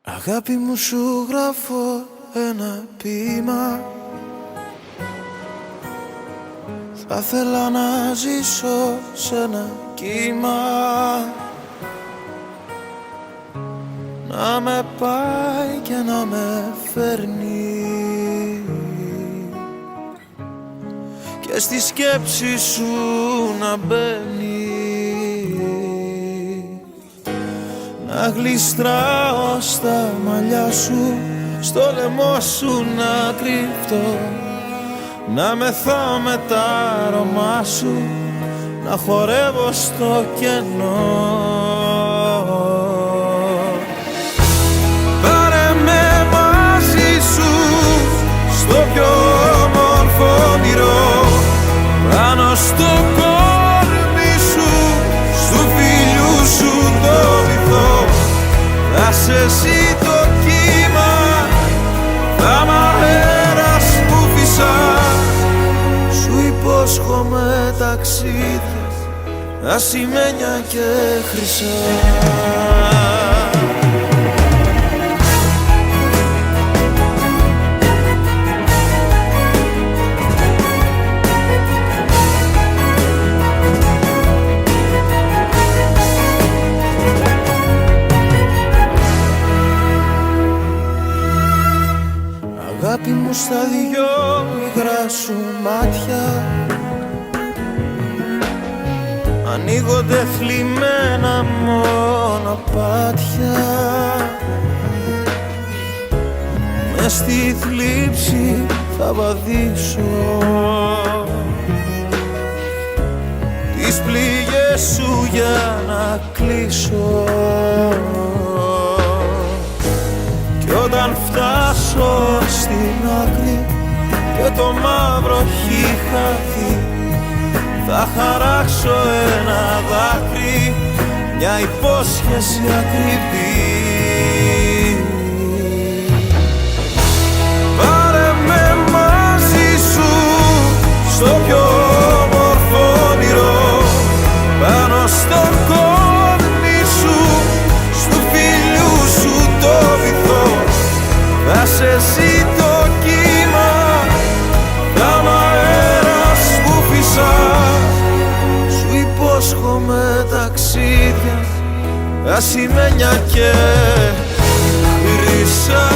Αγάπη μου, σου γράφω ένα ποίημα. Θα ήθελα να ζήσω σε ένα κύμα, να με πάει και να με φέρνει και στη σκέψη σου να μπαίνει, να γλιστράω στα μαλλιά σου, στο λαιμό σου να κρυφτώ, να μεθάω με τα αρώμα σου, να χορεύω στο κενό. Πάρε με μαζί σου στο πιο όμορφο όνειρο, πάνω στο κόρμι σου, στου φιλιού σου το βυθό. Θα σε εσύ το κύμα, θα μ' αέρας που φυσάς. Σου υπόσχομαι ταξίδια, ασημένια και χρυσά. Αγάπη μου, στα δυο υγρά σου μάτια ανοίγονται θλιμμένα μονοπάτια. Μες στη θλίψη θα βαδίσω τις πληγές σου για να κλείσω. Κι όταν φτάσω στην άκρη και το μαύρο έχει χαθεί, θα χαράξω ένα δάκρυ, μια υπόσχεση ακριβή. Πάρε με μαζί σου στο πιο όμορφο όνειρο, πάνω στο κόρμι σου, στου φιλιού σου το βυθό. Θα σε εσύ το κύμα, θα μ' αέρας που φυσάς. Σου υπόσχομαι ταξίδια, ασημένια και χρυσά.